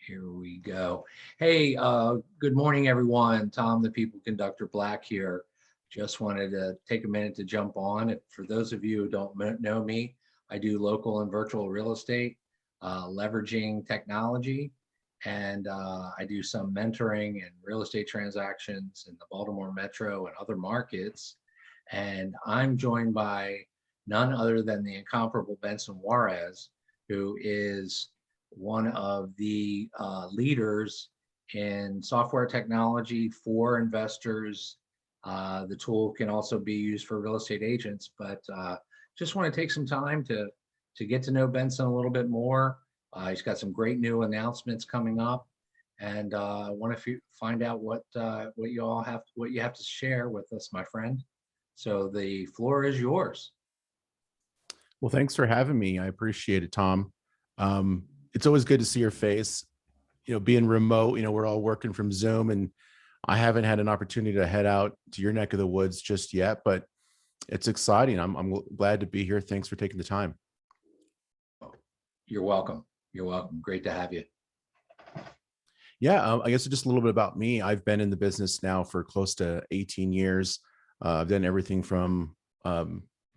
Here we go. Hey, good morning, everyone. Tom, the People Conductor Black here. Just wanted to take a minute to jump on. For those of you who don't know me, I do local and virtual real estate, leveraging technology, and I do some mentoring and real estate transactions in the Baltimore Metro and other markets. And I'm joined by none other than the incomparable Benson Jaurez, who is one of the leaders in software technology for investors. The tool can also be used for real estate agents, but just want to take some time to get to know Benson a little bit more. He's got some great new announcements coming up, and I want to find out what you have to share with us, my friend. So the floor is yours. Well, thanks for having me. I appreciate it, Tom. It's always good to see your face. Being remote, we're all working from Zoom, and I haven't had an opportunity to head out to your neck of the woods just yet, but it's exciting. I'm glad to be here. Thanks for taking the time. You're welcome. You're welcome. Great to have you. Yeah, I guess just a little bit about me. I've been in the business now for close to 18 years. I've done everything from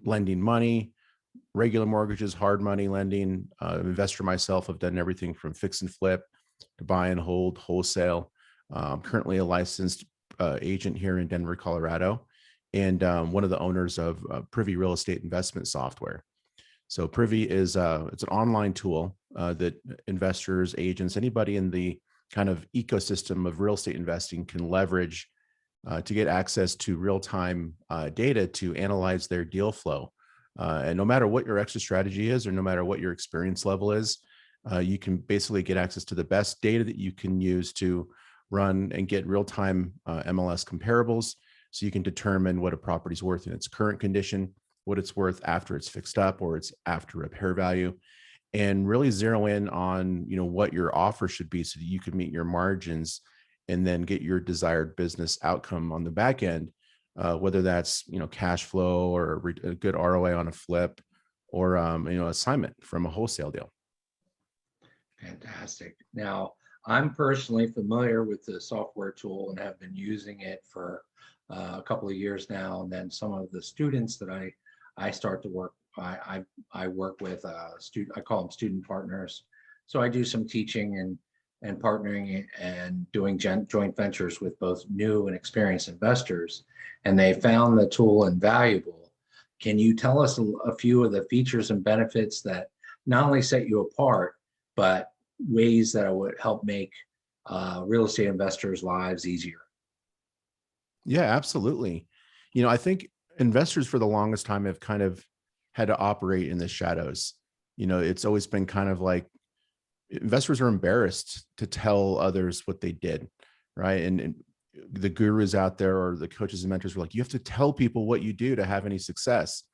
lending money, regular mortgages, hard money lending, investor myself. I've done everything from fix and flip to buy and hold, wholesale. I'm currently a licensed agent here in Denver, Colorado, and one of the owners of Privy real estate investment software. So Privy is it's an online tool that investors, agents, anybody in the kind of ecosystem of real estate investing can leverage to get access to real-time data to analyze their deal flow. And no matter what your exit strategy is, or no matter what your experience level is, you can basically get access to the best data that you can use to run and get real-time MLS comparables, so you can determine what a property's worth in its current condition, what it's worth after it's fixed up or it's after repair value, and really zero in on what your offer should be so that you can meet your margins and then get your desired business outcome on the back end. Whether that's cash flow or a good ROI on a flip, or assignment from a wholesale deal. Fantastic. Now, I'm personally familiar with the software tool and have been using it for a couple of years now. And then some of the students that I start to work, I work with I call them student partners. So I do some teaching and partnering and doing joint ventures with both new and experienced investors, and they found the tool invaluable. Can you tell us a few of the features and benefits that not only set you apart, but ways that it would help make real estate investors' lives easier? Yeah, absolutely. I think investors for the longest time have kind of had to operate in the shadows. It's always been kind of like investors are embarrassed to tell others what they did, right? And the gurus out there or the coaches and mentors were like, you have to tell people what you do to have any success.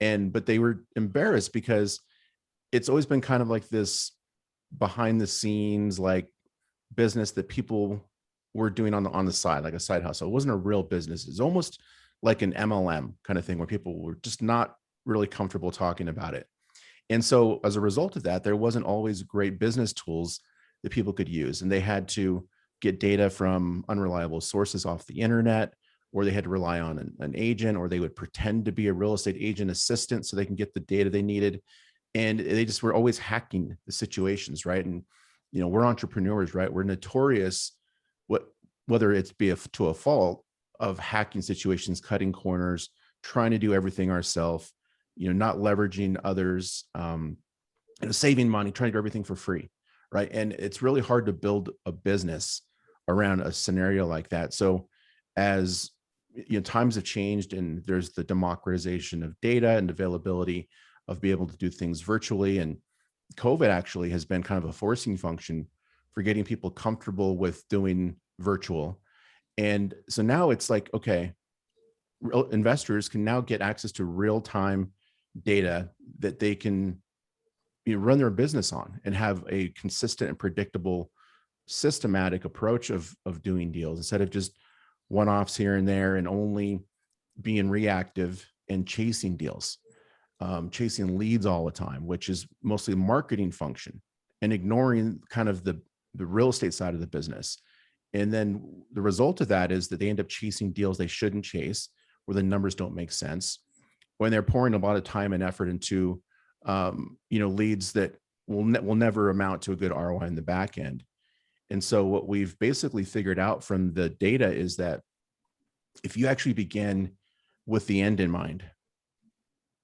But they were embarrassed because it's always been kind of like this behind the scenes, like business that people were doing on the side, like a side hustle. It wasn't a real business. It's almost like an MLM kind of thing where people were just not really comfortable talking about it. And so as a result of that, there wasn't always great business tools that people could use. And they had to get data from unreliable sources off the internet, or they had to rely on an agent, or they would pretend to be a real estate agent assistant so they can get the data they needed. And they just were always hacking the situations, right? And, we're entrepreneurs, right? We're notorious, whether it's to a fault, of hacking situations, cutting corners, trying to do everything ourselves, not leveraging others, saving money, trying to do everything for free, right? And it's really hard to build a business around a scenario like that. So as times have changed and there's the democratization of data and availability of being able to do things virtually, and COVID actually has been kind of a forcing function for getting people comfortable with doing virtual. And so now it's like, okay, investors can now get access to real-time data that they can run their business on and have a consistent and predictable, systematic approach of doing deals, instead of just one-offs here and there and only being reactive and chasing deals, chasing leads all the time, which is mostly a marketing function, and ignoring kind of the the real estate side of the business. And then the result of that is that they end up chasing deals they shouldn't chase, where the numbers don't make sense, when they're pouring a lot of time and effort into leads that will never amount to a good ROI in the back end. And so what we've basically figured out from the data is that if you actually begin with the end in mind,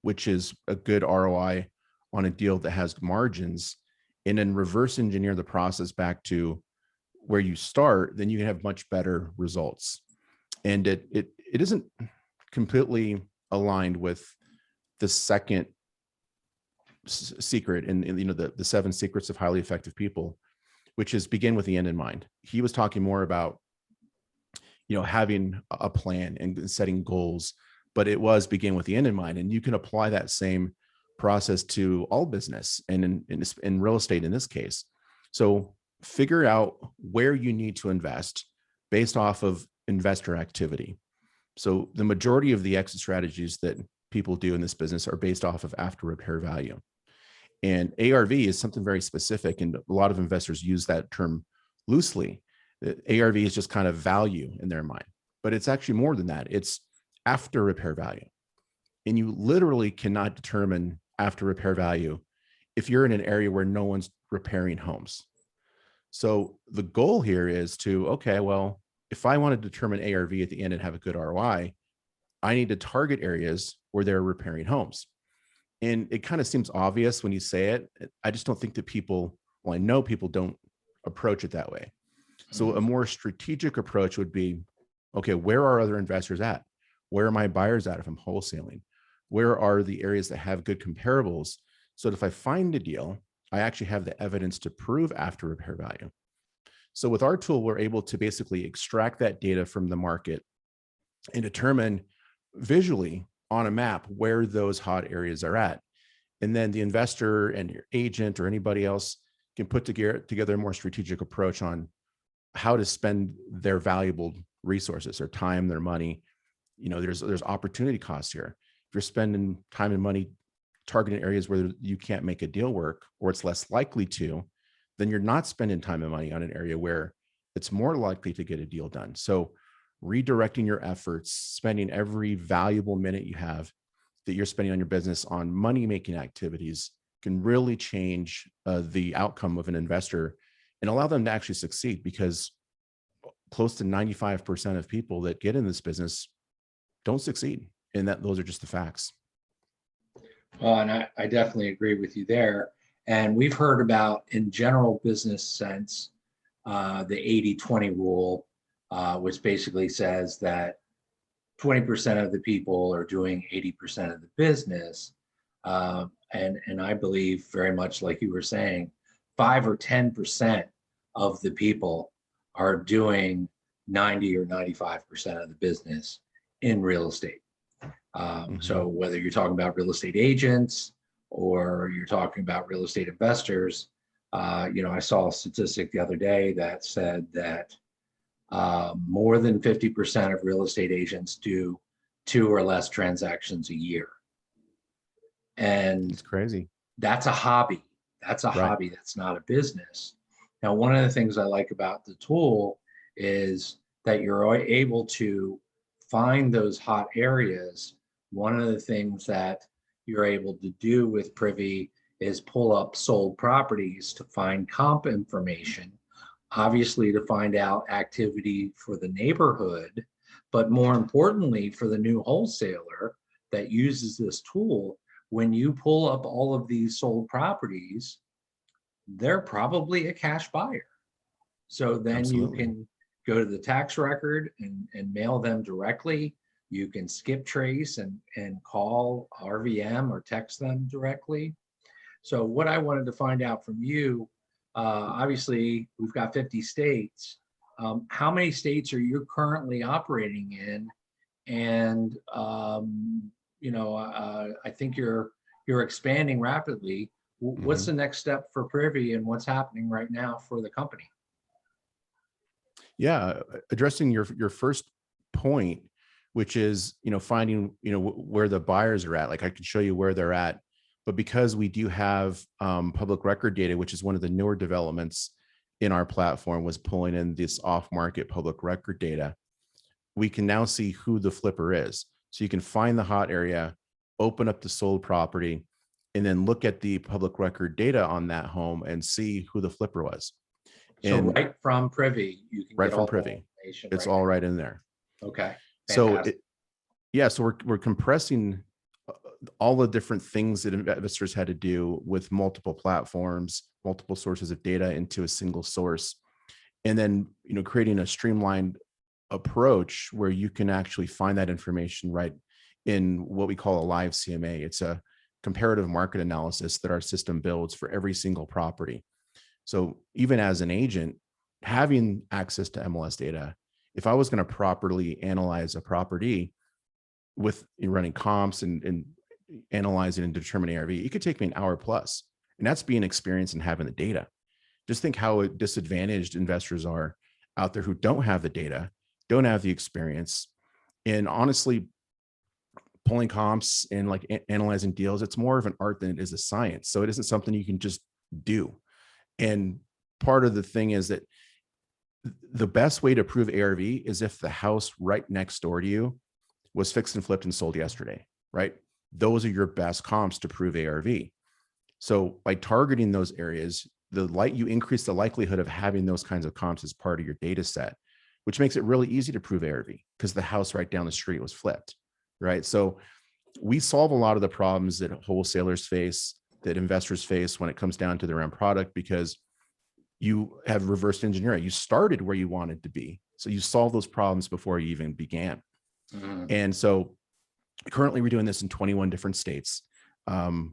which is a good ROI on a deal that has margins, and then reverse engineer the process back to where you start, then you can have much better results. And it isn't completely aligned with the second secret in the 7 secrets of highly effective people, which is begin with the end in mind. He was talking more about having a plan and setting goals, but it was begin with the end in mind. And you can apply that same process to all business and in real estate in this case. So figure out where you need to invest based off of investor activity. So the majority of the exit strategies that people do in this business are based off of after repair value. And ARV is something very specific, and a lot of investors use that term loosely. The ARV is just kind of value in their mind, but it's actually more than that. It's after repair value. And you literally cannot determine after repair value if you're in an area where no one's repairing homes. So the goal here is to, okay, well, if I want to determine ARV at the end and have a good ROI, I need to target areas where they're repairing homes. And it kind of seems obvious when you say it. I just don't think that I know people don't approach it that way. So a more strategic approach would be, okay, where are other investors at? Where are my buyers at if I'm wholesaling? Where are the areas that have good comparables? So that if I find a deal, I actually have the evidence to prove after repair value. So with our tool, we're able to basically extract that data from the market and determine visually on a map where those hot areas are at. And then the investor and your agent or anybody else can put together a more strategic approach on how to spend their valuable resources, their time, their money. There's opportunity costs here. If you're spending time and money targeting areas where you can't make a deal work, or it's less likely to, then you're not spending time and money on an area where it's more likely to get a deal done. So redirecting your efforts, spending every valuable minute you have that you're spending on your business on money-making activities can really change the outcome of an investor and allow them to actually succeed, because close to 95% of people that get in this business don't succeed. And those are just the facts. Well, and I definitely agree with you there. And we've heard about, in general business sense, the 80-20 rule, which basically says that 20% of the people are doing 80% of the business. And I believe, very much like you were saying, 5 or 10% of the people are doing 90 or 95% of the business in real estate. So whether you're talking about real estate agents or you're talking about real estate investors, I saw a statistic the other day that said that more than 50% of real estate agents do 2 or less transactions a year. And it's crazy. That's a hobby. That's a hobby. That's not a business. Now, one of the things I like about the tool is that you're able to find those hot areas. One of the things that you're able to do with Privy is pull up sold properties to find comp information, obviously to find out activity for the neighborhood, but more importantly for the new wholesaler that uses this tool. When you pull up all of these sold properties, they're probably a cash buyer. So then Absolutely. You can go to the tax record and mail them directly. You can skip trace and call RVM or text them directly. So what I wanted to find out from you, obviously we've got 50 states. How many states are you currently operating in? And I think you're expanding rapidly. What's the next step for Privy, and what's happening right now for the company? Yeah, addressing your first point, which is finding where the buyers are at. Like, I can show you where they're at, but because we do have public record data, which is one of the newer developments in our platform was pulling in this off-market public record data, we can now see who the flipper is. So you can find the hot area, open up the sold property, and then look at the public record data on that home and see who the flipper was. So And right from Privy, you can right get from all that Privy, information it's right all there. right in there. Okay, So fantastic. yeah, so we're compressing all the different things that investors had to do with multiple platforms, multiple sources of data into a single source, and then creating a streamlined approach where you can actually find that information right in what we call a live CMA. It's a comparative market analysis that our system builds for every single property. So even as an agent, having access to MLS data, if I was going to properly analyze a property with running comps and analyzing and determining ARV, it could take me an hour plus. And that's being experienced and having the data. Just think how disadvantaged investors are out there who don't have the data, don't have the experience. And honestly, pulling comps and like analyzing deals, it's more of an art than it is a science. So it isn't something you can just do. And part of the thing is that the best way to prove ARV is if the house right next door to you was fixed and flipped and sold yesterday, right? Those are your best comps to prove ARV. So by targeting those areas, you increase the likelihood of having those kinds of comps as part of your data set, which makes it really easy to prove ARV because the house right down the street was flipped, right? So we solve a lot of the problems that wholesalers face, that investors face when it comes down to their own product, because you have reverse engineering. You started where you wanted to be. So you solve those problems before you even began. And so currently we're doing this in 21 different states.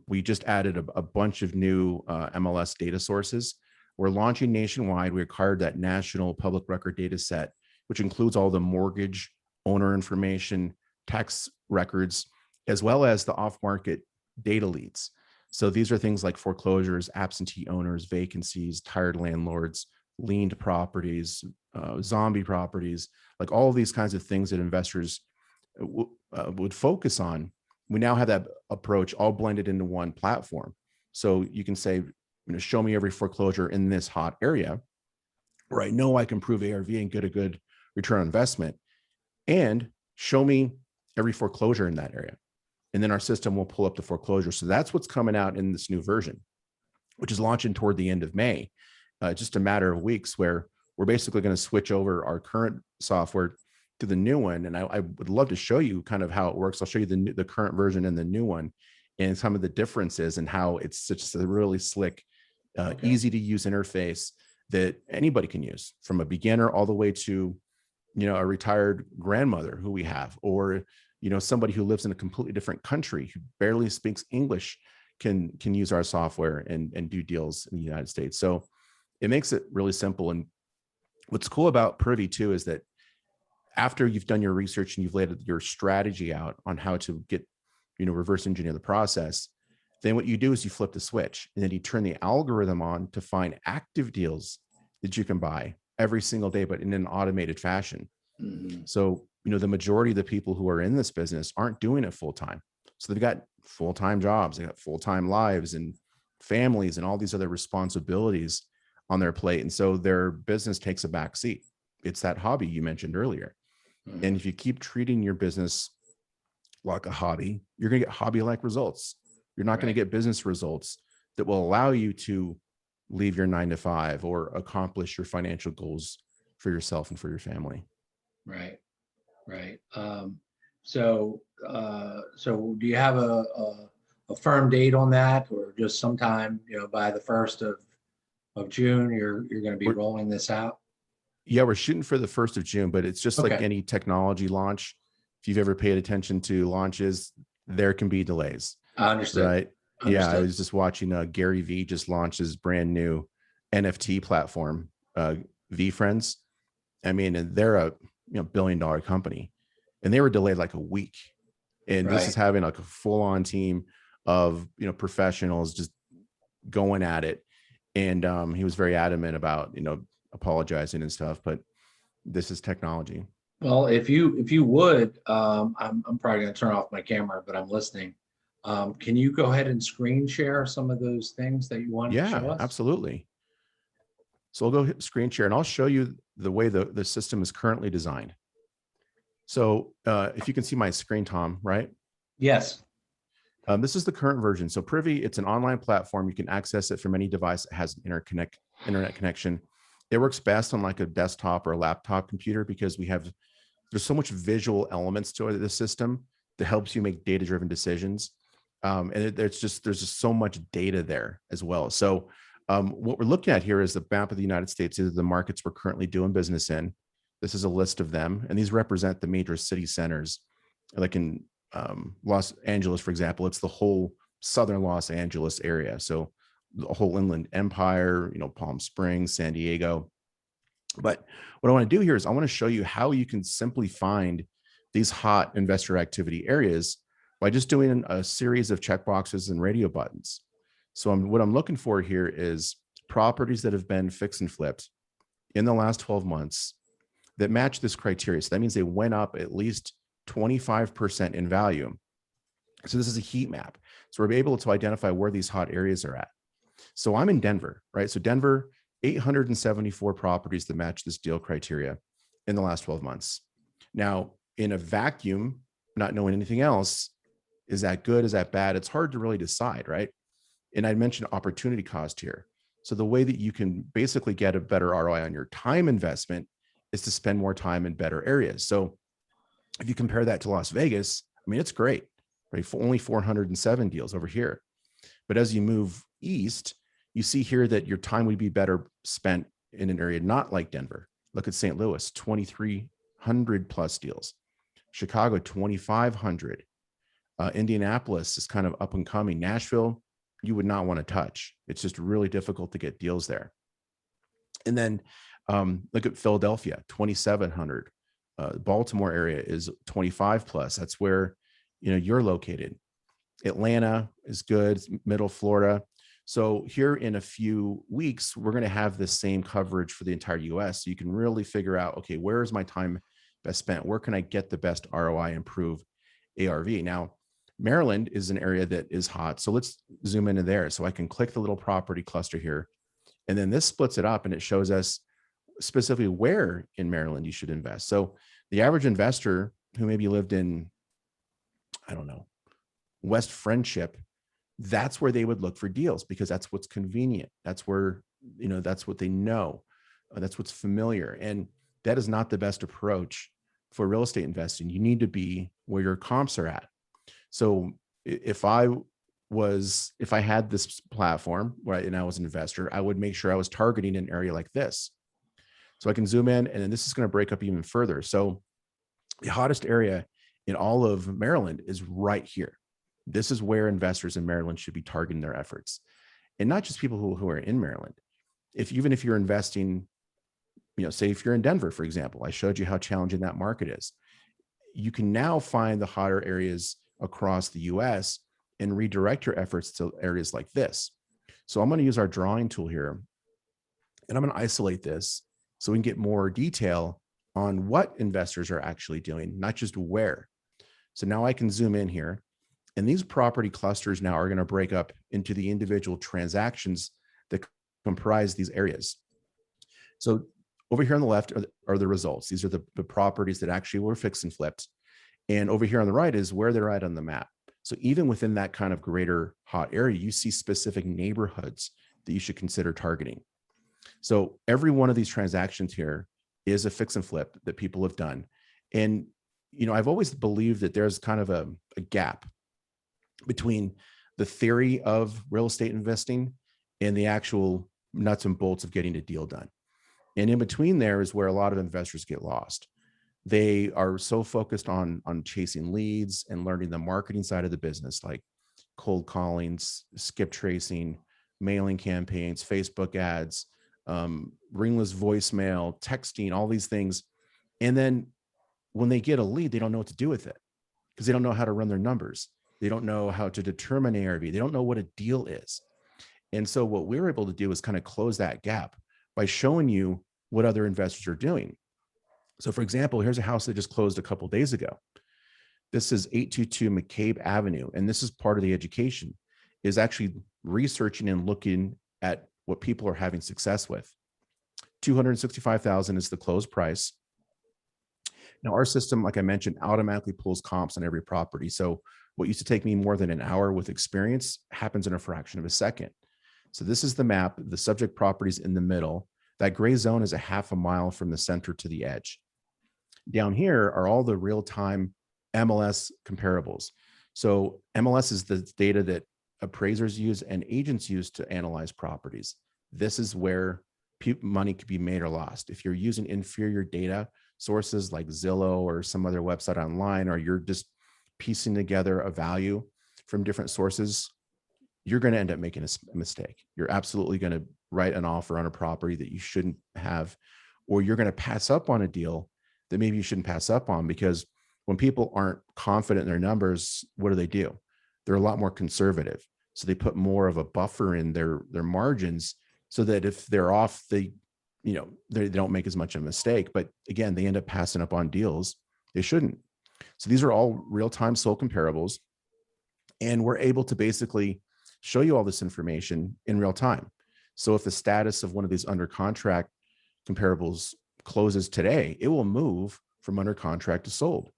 We just added a bunch of new MLS data sources. We're launching nationwide. We acquired that national public record data set, which includes all the mortgage owner information, tax records, as well as the off-market data leads. So these are things like foreclosures, absentee owners, vacancies, tired landlords, liened properties, zombie properties, like all of these kinds of things that investors would focus on. We now have that approach all blended into one platform. So you can say, show me every foreclosure in this hot area where I know I can prove ARV and get a good return on investment, and show me every foreclosure in that area. And then our system will pull up the foreclosure. So that's what's coming out in this new version, which is launching toward the end of May, just a matter of weeks, where we're basically going to switch over our current software to the new one. And I would love to show you kind of how it works. I'll show you the current version and the new one and some of the differences and how it's such a really slick, easy to use interface that anybody can use, from a beginner all the way to, a retired grandmother who we have, or, somebody who lives in a completely different country who barely speaks English can use our software and do deals in the United States. So it makes it really simple. And what's cool about Privy too is that after you've done your research and you've laid your strategy out on how to get, reverse engineer the process, then what you do is you flip the switch and then you turn the algorithm on to find active deals that you can buy every single day, but in an automated fashion. So, the majority of the people who are in this business aren't doing it full time. So they've got full-time jobs, they got full-time lives and families and all these other responsibilities on their plate. And so their business takes a back seat. It's that hobby you mentioned earlier. And if you keep treating your business like a hobby, you're going to get hobby-like results. You're not going to get business results that will allow you to leave your 9-to-5 or accomplish your financial goals for yourself and for your family. Right. So do you have a firm date on that, or just sometime, by the 1st of June, you're going to be rolling this out? Yeah, we're shooting for the 1st of June, but it's just like any technology launch. If you've ever paid attention to launches, there can be delays. I understand. Right. Yeah. I was just watching Gary Vee just launched his brand new NFT platform, V Friends. I mean, and they're a $1 billion company, and they were delayed like a week. And this is having like a full-on team of professionals just going at it. And he was very adamant about apologizing and stuff, but this is technology. Well, if you would, I'm probably going to turn off my camera, but I'm listening. Can you go ahead and screen share some of those things that you want to show us? Absolutely. So I'll go hit screen share and I'll show you the way the system is currently designed. So if you can see my screen, Tom, right? Yes. This is the current version. So Privy, it's an online platform. You can access it from any device that has an internet connection. It works best on like a desktop or a laptop computer because there's so much visual elements to the system that helps you make data-driven decisions. And there's just so much data there as well. So what we're looking at here is the map of the United States. These are the markets we're currently doing business in. This is a list of them, and these represent the major city centers. Like in Los Angeles, for example, it's the whole southern Los Angeles area. So the whole Inland Empire, Palm Springs, San Diego. But what I want to do here is I want to show you how you can simply find these hot investor activity areas by just doing a series of checkboxes and radio buttons. So what I'm looking for here is properties that have been fix and flipped in the last 12 months that match this criteria. So that means they went up at least 25% in value. So this is a heat map. So we're able to identify where these hot areas are at. So I'm in Denver, right? So Denver, 874 properties that match this deal criteria in the last 12 months. Now, in a vacuum, not knowing anything else, is that good? Is that bad? It's hard to really decide, right? And I mentioned opportunity cost here. So the way that you can basically get a better ROI on your time investment is to spend more time in better areas. So if you compare that to Las Vegas, I mean, it's great, right? For only 407 deals over here. But as you move east, you see here that your time would be better spent in an area not like Denver. Look at St. Louis, 2,300 plus deals. Chicago, 2,500. Indianapolis is kind of up and coming. Nashville, you would not want to touch. It's just really difficult to get deals there. And then look at Philadelphia, 2,700. Baltimore area is 25 plus. That's where you're located. Atlanta is good, middle Florida. So here in a few weeks, we're going to have the same coverage for the entire US. So you can really figure out, okay, where is my time best spent? Where can I get the best ROI, improve ARV? Now, Maryland is an area that is hot. So let's zoom into there. So I can click the little property cluster here. And then this splits it up and it shows us specifically where in Maryland you should invest. So the average investor who maybe lived in, I don't know, West Friendship, that's where they would look for deals because that's what's convenient. That's where, that's what they know. That's what's familiar. And that is not the best approach for real estate investing. You need to be where your comps are at. So if I had this platform, right, and I was an investor, I would make sure I was targeting an area like this. So I can zoom in, and then this is going to break up even further. So the hottest area in all of Maryland is right here. This is where investors in Maryland should be targeting their efforts, and not just people who are in Maryland. Even if you're investing, say if you're in Denver, for example, I showed you how challenging that market is. You can now find the hotter areas across the US and redirect your efforts to areas like this. So I'm going to use our drawing tool here, and I'm going to isolate this so we can get more detail on what investors are actually doing, not just where. So now I can zoom in here, and these property clusters now are going to break up into the individual transactions that comprise these areas. So over here on the left are the results. These are the properties that actually were fixed and flipped. And over here on the right is where they're at on the map. So even within that kind of greater hot area, you see specific neighborhoods that you should consider targeting. So every one of these transactions here is a fix and flip that people have done. And, I've always believed that there's kind of a gap between the theory of real estate investing and the actual nuts and bolts of getting a deal done. And in between there is where a lot of investors get lost. They are so focused on chasing leads and learning the marketing side of the business, like cold callings, skip tracing, mailing campaigns, Facebook ads, ringless voicemail, texting, all these things. And then when they get a lead, they don't know what to do with it because they don't know how to run their numbers. They don't know how to determine ARV. They don't know what a deal is. And so what we were able to do is kind of close that gap by showing you what other investors are doing. So for example, here's a house that just closed a couple of days ago. This is 822 McCabe Avenue. And this is part of the education, is actually researching and looking at what people are having success with. $265,000 is the closed price. Now, our system, like I mentioned, automatically pulls comps on every property. So what used to take me more than an hour with experience happens in a fraction of a second. So this is the map. The subject properties in the middle. That gray zone is a half a mile from the center to the edge. Down here are all the real-time MLS comparables. So MLS is the data that appraisers use and agents use to analyze properties. This is where money could be made or lost. If you're using inferior data sources like Zillow or some other website online, or you're just piecing together a value from different sources, you're going to end up making a mistake. You're absolutely going to write an offer on a property that you shouldn't have, or you're going to pass up on a deal that maybe you shouldn't pass up on, because when people aren't confident in their numbers, what do? They're a lot more conservative. So they put more of a buffer in their margins so that if they're off, they don't make as much of a mistake. But again, they end up passing up on deals they shouldn't. So these are all real-time sold comparables. And we're able to basically show you all this information in real time. So if the status of one of these under contract comparables closes today, it will move from under contract to sold.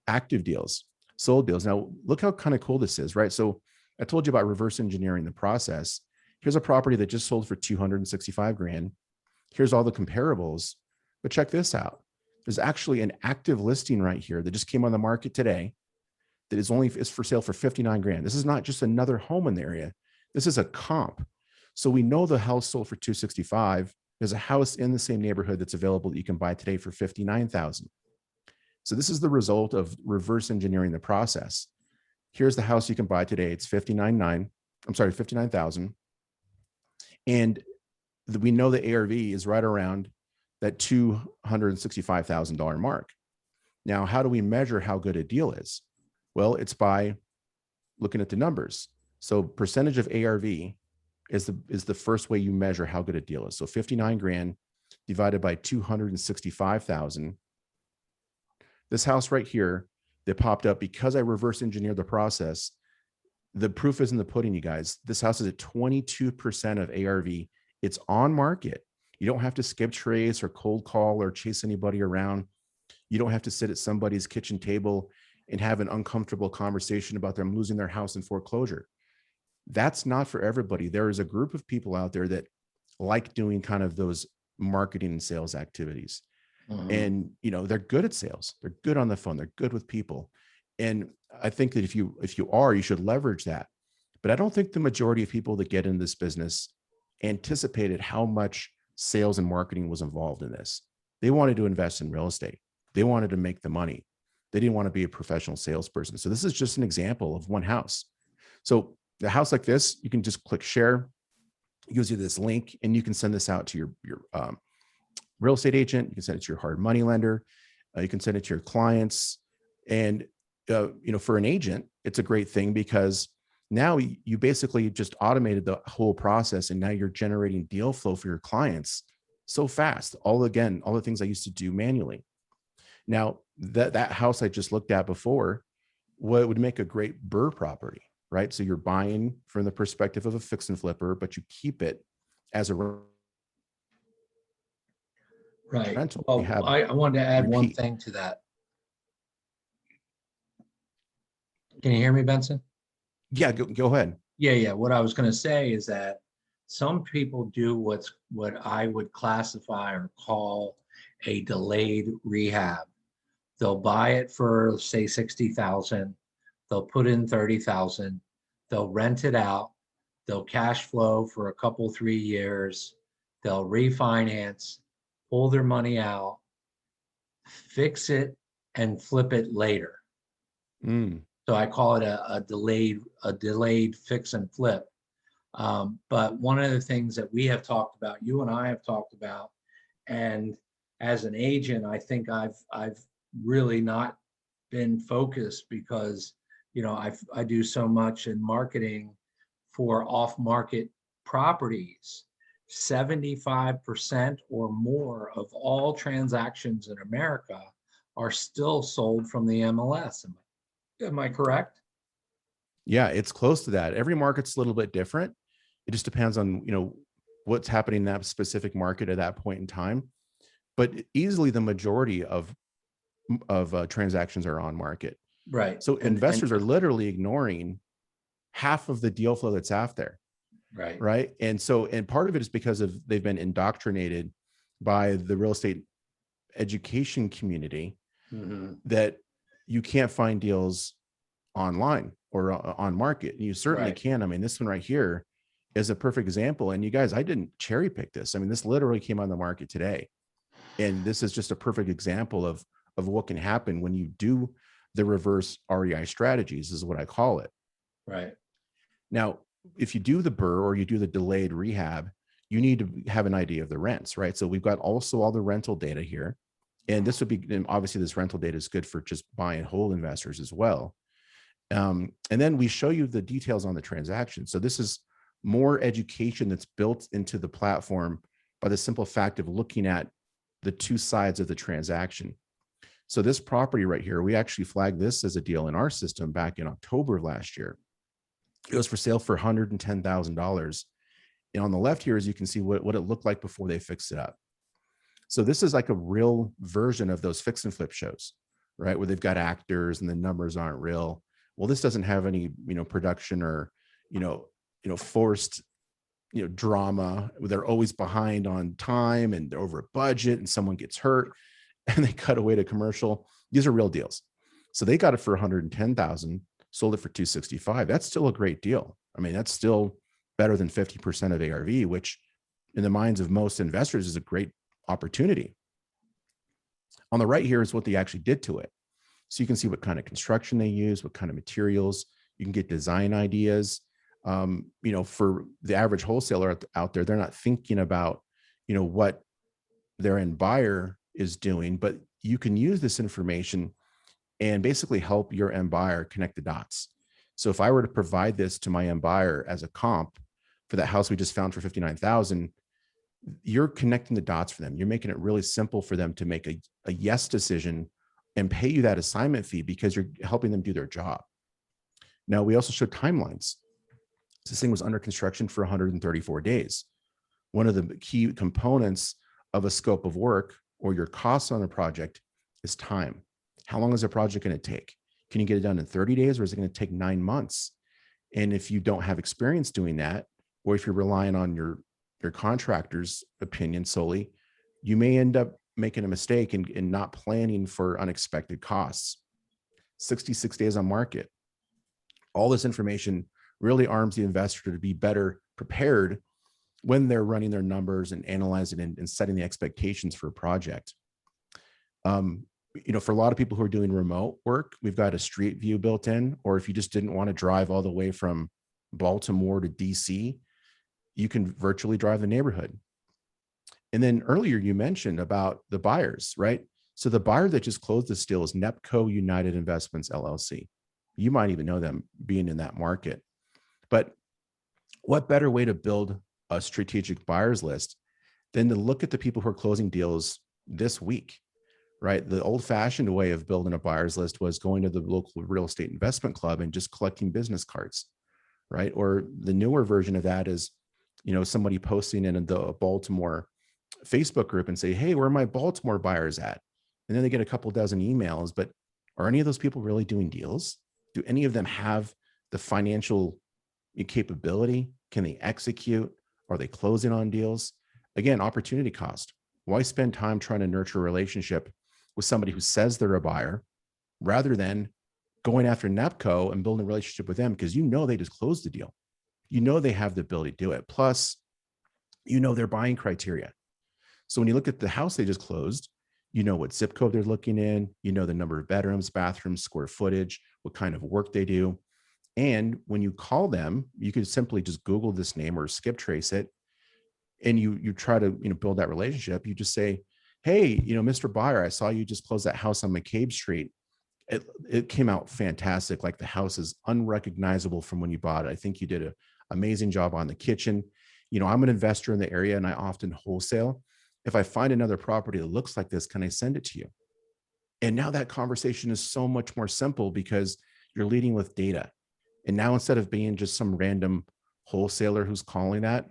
Active deals, sold deals. Now, look how kind of cool this is, right? So I told you about reverse engineering the process. Here's a property that just sold for 265 grand. Here's all the comparables, but check this out. There's actually an active listing right here that just came on the market today that is for sale for 59 grand. This is not just another home in the area. This is a comp. So we know the house sold for 265. There's a house in the same neighborhood that's available that you can buy today for 59,000. So this is the result of reverse engineering the process. Here's the house you can buy today. It's 59,000. And we know the ARV is right around that $265,000 mark. Now, how do we measure how good a deal is? Well, it's by looking at the numbers. So percentage of ARV is the first way you measure how good a deal is. So 59 grand divided by 265,000. This house right here that popped up, because I reverse engineered the process, the proof is in the pudding, you guys. This house is at 22% of ARV. It's on market. You don't have to skip trace or cold call or chase anybody around. You don't have to sit at somebody's kitchen table and have an uncomfortable conversation about them losing their house in foreclosure. That's not for everybody. There is a group of people out there that like doing kind of those marketing and sales activities. Mm-hmm. And, they're good at sales. They're good on the phone. They're good with people. And I think that if you should leverage that. But I don't think the majority of people that get in this business anticipated how much sales and marketing was involved in this. They wanted to invest in real estate. They wanted to make the money. They didn't want to be a professional salesperson. So this is just an example of one house. So a house like this, you can just click share. It gives you this link, and you can send this out to your real estate agent. You can send it to your hard money lender. You can send it to your clients. And for an agent, it's a great thing because now you basically just automated the whole process, and now you're generating deal flow for your clients so fast. All the things I used to do manually. Now that house I just looked at before, what would make a great BRRRR property, right? So you're buying from the perspective of a fix and flipper, but you keep it as a right. rental. Well, I wanted to add one thing to that. Can you hear me, Benson? Yeah, go ahead. Yeah. What I was going to say is that some people do what I would classify or call a delayed rehab. They'll buy it for, say, 60,000. They'll put in 30,000. They'll rent it out. They'll cash flow for a couple, 3 years. They'll refinance, pull their money out, fix it, and flip it later. So I call it a delayed fix and flip. But one of the things that we have talked about, you and I have talked about, and as an agent, I think I've really not been focused because I do so much in marketing for off-market properties. 75% or more of all transactions in America are still sold from the MLS. Am I correct? Yeah, it's close to that. Every market's a little bit different. It just depends on, what's happening in that specific market at that point in time. But easily the majority of transactions are on market. Right. So investors are literally ignoring half of the deal flow that's out there. Right. Right. And part of it is because they've been indoctrinated by the real estate education community that you can't find deals online or on market. And you certainly can. I mean, this one right here is a perfect example. And you guys, I didn't cherry pick this. I mean, this literally came on the market today. And this is just a perfect example of what can happen when you do the reverse REI strategies, is what I call it. Right. Now, if you do the BRRRR or you do the delayed rehab, you need to have an idea of the rents, right? So we've got also all the rental data here. And this would be, and obviously this rental data is good for just buy and hold investors as well. And then we show you the details on the transaction. So this is more education that's built into the platform by the simple fact of looking at the two sides of the transaction. So this property right here, we actually flagged this as a deal in our system back in October of last year. It was for sale for $110,000. And on the left here, as you can see what it looked like before they fixed it up. So this is like a real version of those fix and flip shows, right? Where they've got actors and the numbers aren't real. Well, this doesn't have any, production or, forced, drama. They're always behind on time and they're over a budget and someone gets hurt and they cut away to commercial. These are real deals. So they got it for 110,000, sold it for 265. That's still a great deal. I mean, that's still better than 50% of ARV, which in the minds of most investors is a great opportunity. On the right here is what they actually did to it. So you can see what kind of construction they use, what kind of materials. You can get design ideas. For the average wholesaler out there, they're not thinking about, what their end buyer is doing, but you can use this information and basically help your end buyer connect the dots. So if I were to provide this to my end buyer as a comp for that house we just found for 59,000, you're connecting the dots for them. You're making it really simple for them to make a yes decision and pay you that assignment fee because you're helping them do their job. Now, we also showed timelines. This thing was under construction for 134 days. One of the key components of a scope of work or your costs on a project is time. How long is a project going to take? Can you get it done in 30 days or is it going to take 9 months? And if you don't have experience doing that, or if you're relying on your contractor's opinion solely, you may end up making a mistake in not planning for unexpected costs. 66 days on market. All this information really arms the investor to be better prepared when they're running their numbers and analyzing and setting the expectations for a project. For a lot of people who are doing remote work, we've got a street view built in, or if you just didn't want to drive all the way from Baltimore to DC, you can virtually drive the neighborhood. And then earlier you mentioned about the buyers, right? So the buyer that just closed this deal is Nepco United Investments, LLC. You might even know them being in that market. But what better way to build a strategic buyers list than to look at the people who are closing deals this week, right? The old-fashioned way of building a buyers list was going to the local real estate investment club and just collecting business cards, right? Or the newer version of that is, somebody posting in the Baltimore Facebook group and say, hey, where are my Baltimore buyers at? And then they get a couple dozen emails, but are any of those people really doing deals? Do any of them have the financial capability? Can they execute? Are they closing on deals? Again, opportunity cost. Why spend time trying to nurture a relationship with somebody who says they're a buyer rather than going after Nepco and building a relationship with them because they just closed the deal. They have the ability to do it. Plus, their buying criteria. So when you look at the house they just closed, what zip code they're looking in, the number of bedrooms, bathrooms, square footage, what kind of work they do. And when you call them, you could simply just Google this name or skip trace it. And you try to, build that relationship. You just say, hey, Mr. Buyer, I saw you just close that house on McCabe Street. It came out fantastic. Like the house is unrecognizable from when you bought it. I think you did an amazing job on the kitchen. I'm an investor in the area and I often wholesale. If I find another property that looks like this, can I send it to you? And now that conversation is so much more simple because you're leading with data. And now instead of being just some random wholesaler who's calling that,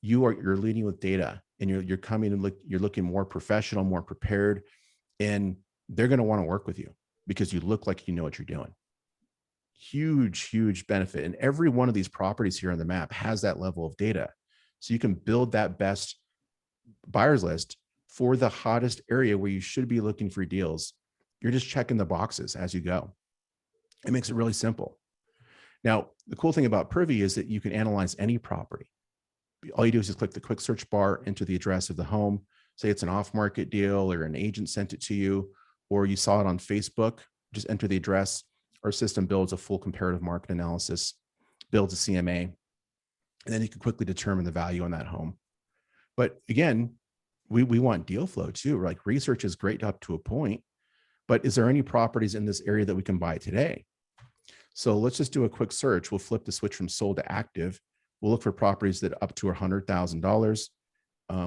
you're leading with data, and you're coming and you're looking more professional, more prepared, and they're going to want to work with you because you look like you know what you're doing. Huge benefit. And every one of these properties here on the map has that level of data. So you can build that best buyers list for the hottest area where you should be looking for deals. You're just checking the boxes as you go. It makes it really simple. Now, the cool thing about Privy is that you can analyze any property. All you do is just click the quick search bar, enter the address of the home, say it's an off-market deal or an agent sent it to you, or you saw it on Facebook, just enter the address. Our system builds a full comparative market analysis, builds a CMA, and then you can quickly determine the value on that home. But again, we want deal flow too. Like, research is great up to a point, but is there any properties in this area that we can buy today? So let's just do a quick search. We'll flip the switch from sold to active. We'll look for properties that are up to $100,000.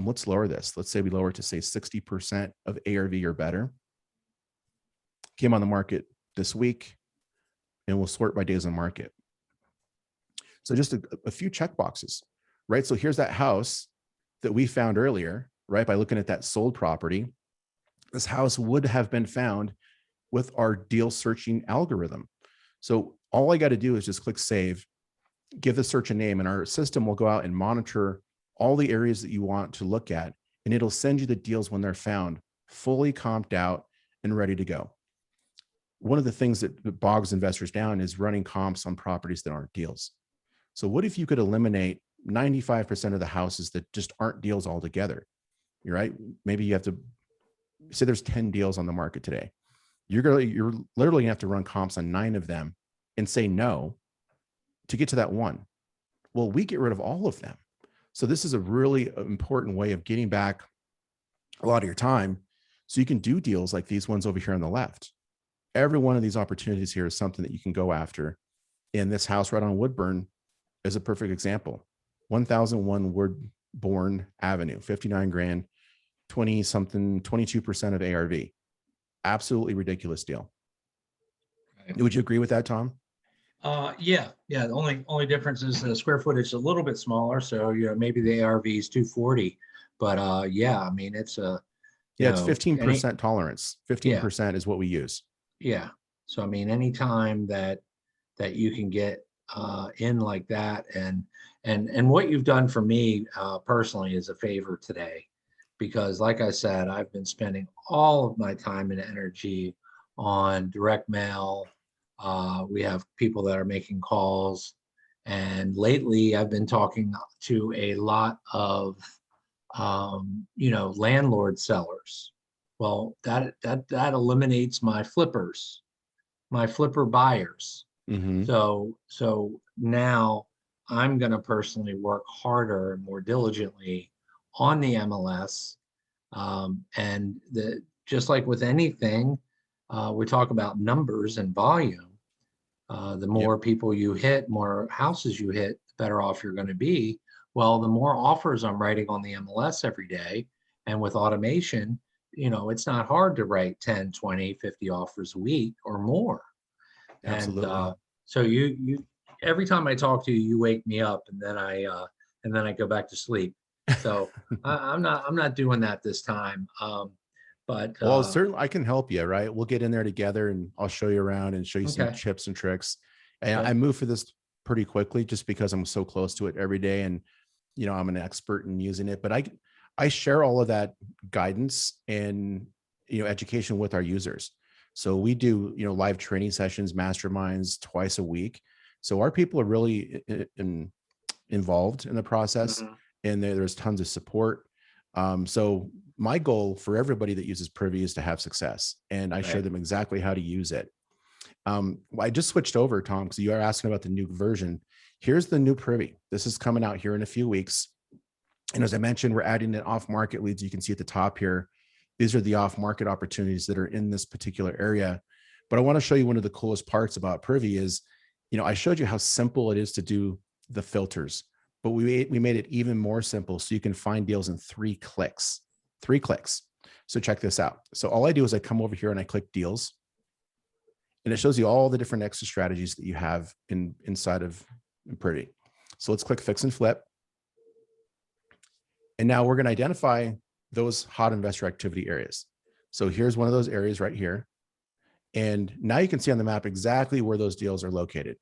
Let's lower this. Let's say we lower it to say 60% of ARV or better. Came on the market this week, and we'll sort by days on market. So just a few check boxes, right? So here's that house that we found earlier, right? By looking at that sold property, this house would have been found with our deal searching algorithm. So all I got to do is just click save, give the search a name, and our system will go out and monitor all the areas that you want to look at, and it'll send you the deals when they're found, fully comped out and ready to go. One of the things that bogs investors down is running comps on properties that aren't deals. So what if you could eliminate 95% of the houses that just aren't deals altogether? You're right. Maybe you have to say there's 10 deals on the market today. You're literally gonna have to run comps on 9 of them and say no to get to that one. Well, we get rid of all of them. So this is a really important way of getting back a lot of your time, so you can do deals like these ones over here on the left. Every one of these opportunities here is something that you can go after. And this house right on Woodburn is a perfect example. 1001 Woodbourne Avenue, 59 grand, 20 something, 22% of ARV. Absolutely ridiculous deal. Okay. Would you agree with that, Tom? Yeah. The only difference is the square footage is a little bit smaller. So, maybe the ARV is 240, but yeah, I mean, it's it's 15% tolerance. 15% is what we use. Yeah. So, I mean, anytime that you can get in like that, and what you've done for me personally is a favor today, because like I said, I've been spending all of my time and energy on direct mail. We have people that are making calls, and lately I've been talking to a lot of landlord sellers. Well, that eliminates my flipper buyers. Mm-hmm. So now I'm going to personally work harder and more diligently on the MLS. And just like with anything, we talk about numbers and volume. The more people you hit, more houses you hit, the better off you're going to be. Well, the more offers I'm writing on the MLS every day, and with automation, it's not hard to write 10, 20, 50 offers a week or more. Absolutely. And so you every time I talk to you, you wake me up, and then I go back to sleep. So I'm not doing that this time. But well, certainly I can help you, right? We'll get in there together, and I'll show you around and show you some tips and tricks. And I move for this pretty quickly just because I'm so close to it every day, and I'm an expert in using it. But I share all of that guidance and education with our users. So we do live training sessions, masterminds twice a week. So our people are really involved in the process, mm-hmm. and there's tons of support. So my goal for everybody that uses Privy is to have success, and I show them exactly how to use it. I just switched over, Tom, because you are asking about the new version. Here's the new Privy. This is coming out here in a few weeks. And as I mentioned, we're adding in off-market leads. You can see at the top here, these are the off-market opportunities that are in this particular area. But I want to show you one of the coolest parts about Privy is, I showed you how simple it is to do the filters, but we made it even more simple so you can find deals in 3 clicks. 3 clicks. So check this out. So all I do is I come over here and I click deals, and it shows you all the different extra strategies that you have inside of Privy. So let's click fix and flip. And now we're going to identify those hot investor activity areas. So here's one of those areas right here. And now you can see on the map exactly where those deals are located.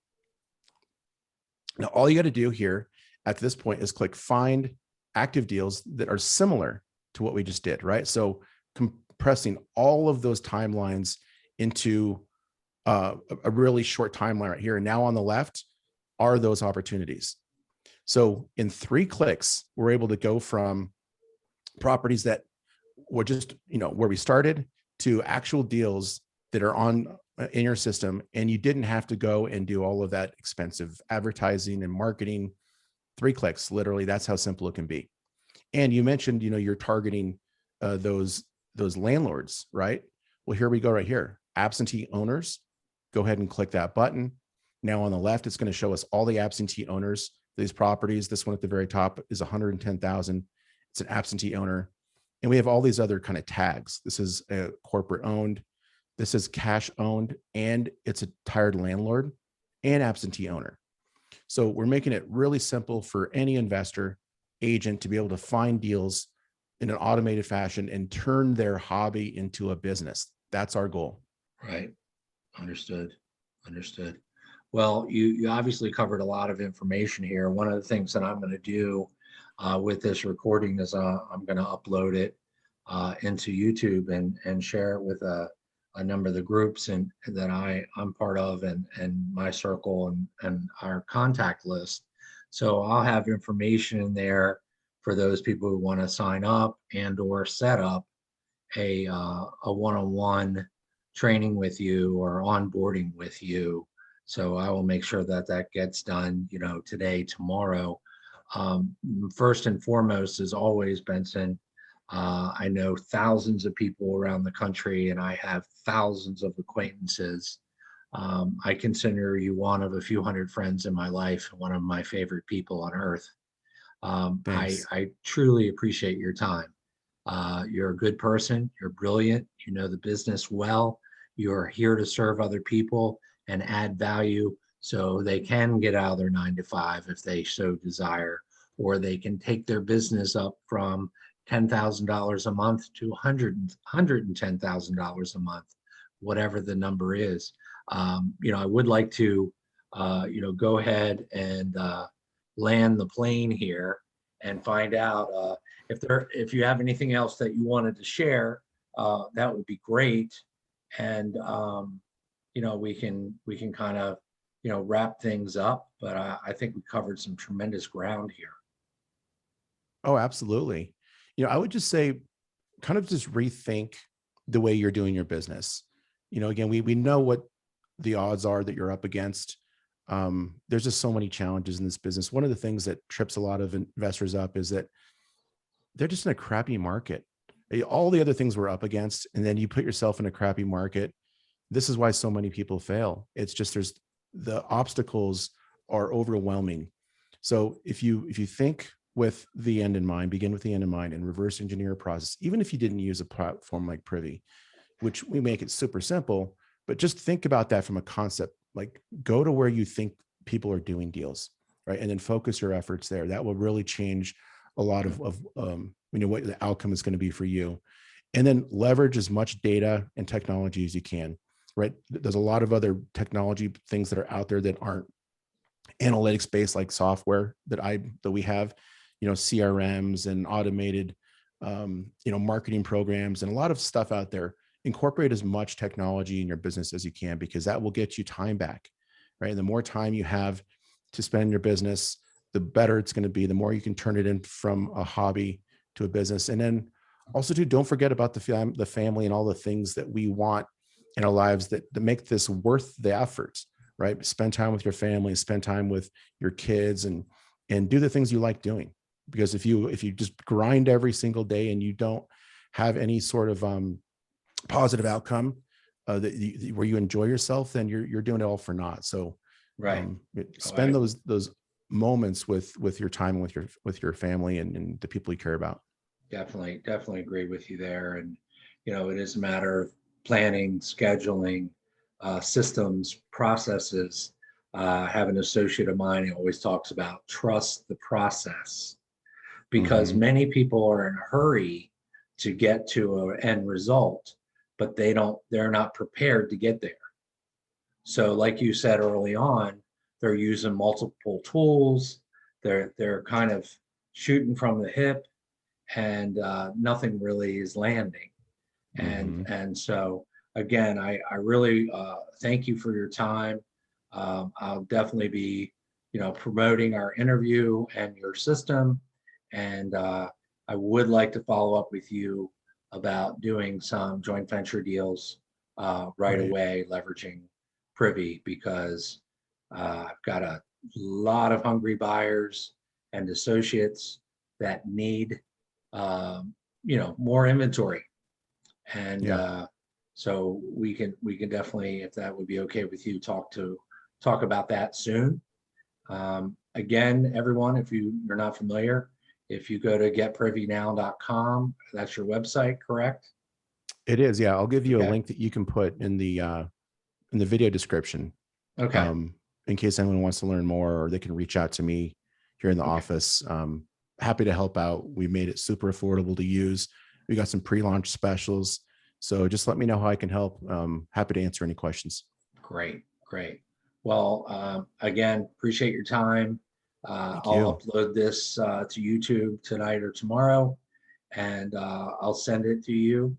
Now, all you got to do here at this point is click find active deals that are similar to what we just did, right? So compressing all of those timelines into a really short timeline right here. And now on the left are those opportunities. So in 3 clicks, we're able to go from properties that were just, where we started to actual deals that are on in your system. And you didn't have to go and do all of that expensive advertising and marketing. 3 clicks, literally, that's how simple it can be. And you mentioned, you're targeting those landlords, right? Well, here we go right here. Absentee owners. Go ahead and click that button. Now on the left, it's going to show us all the absentee owners. These properties, this one at the very top is 110,000. It's an absentee owner. And we have all these other kind of tags. This is a corporate owned. This is cash owned, and it's a tired landlord and absentee owner. So we're making it really simple for any investor agent to be able to find deals in an automated fashion and turn their hobby into a business. That's our goal. Right. Understood. Understood. Well, you obviously covered a lot of information here. One of the things that I'm going to do with this recording is I'm going to upload it into YouTube and share it with a number of the groups and that I'm part of and my circle and our contact list. So I'll have information in there for those people who want to sign up and or set up a one-on-one training with you or onboarding with you. So I will make sure that that gets done, today, tomorrow. First and foremost, as always, Benson, I know thousands of people around the country and I have thousands of acquaintances. I consider you one of a few hundred friends in my life, one of my favorite people on earth. Thanks. I truly appreciate your time. You're a good person. You're brilliant. You know the business well. You're here to serve other people and add value so they can get out of their 9 to 5 if they so desire, or they can take their business up from $10,000 a month to $110,000 a month, whatever the number is. I would like to, go ahead and land the plane here and find out if you have anything else that you wanted to share, that would be great. And we can kind of wrap things up. But I think we covered some tremendous ground here. Oh, absolutely. I would just say, kind of just rethink the way you're doing your business. Again, we know what the odds are that you're up against. There's just so many challenges in this business. One of the things that trips a lot of investors up is that they're just in a crappy market. All the other things we're up against, and then you put yourself in a crappy market. This is why so many people fail. It's just the obstacles are overwhelming. So if you think with the end in mind, begin with the end in mind and reverse engineer a process, even if you didn't use a platform like Privy, which we make it super simple, but just think about that from a concept, like go to where you think people are doing deals, right? And then focus your efforts there. That will really change a lot of what the outcome is going to be for you. And then leverage as much data and technology as you can, right? There's a lot of other technology things that are out there that aren't analytics based, like software that we have, CRMs and automated, marketing programs and a lot of stuff out there. Incorporate as much technology in your business as you can, because that will get you time back, right? And the more time you have to spend in your business, the better it's going to be, the more you can turn it in from a hobby to a business. And then also too, don't forget about the family and all the things that we want in our lives that make this worth the effort, right? Spend time with your family, spend time with your kids and do the things you like doing. Because if you just grind every single day and you don't have any sort of positive outcome where you enjoy yourself, then you're doing it all for naught. So Right. Spend those moments with your time, with your family and the people you care about. Definitely agree with you there. And, it is a matter of planning, scheduling, systems, processes. I have an associate of mine who always talks about trust the process. because Mhm. many people are in a hurry to get to an end result, but they're not prepared to get there. So like you said early on, they're using multiple tools. They're kind of shooting from the hip, and nothing really is landing. Mhm. And so again, I really thank you for your time. I'll definitely be, promoting our interview and your system. And I would like to follow up with you about doing some joint venture deals right Right. away, leveraging Privy, because I've got a lot of hungry buyers and associates that need, more inventory. And Yeah. so we can definitely, if that would be okay with you, talk about that soon. Again, everyone, if you're not familiar, if you go to getprivynow.com, that's your website, correct? It is. Yeah. I'll give you a Okay. link that you can put in the video description, Okay. um, in case anyone wants to learn more, or they can reach out to me here in the Okay. office. Happy to help out. We made it super affordable to use. We got some pre-launch specials. So just let me know how I can help. Happy to answer any questions. Great. Great. Well, again, appreciate your time. Thank I'll you. upload this to YouTube tonight or tomorrow, and I'll send it to you.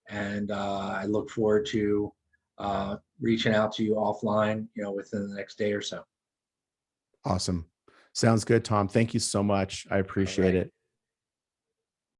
And I look forward to reaching out to you offline, within the next day or so. Awesome. Sounds good, Tom. Thank you so much. I All appreciate right. it.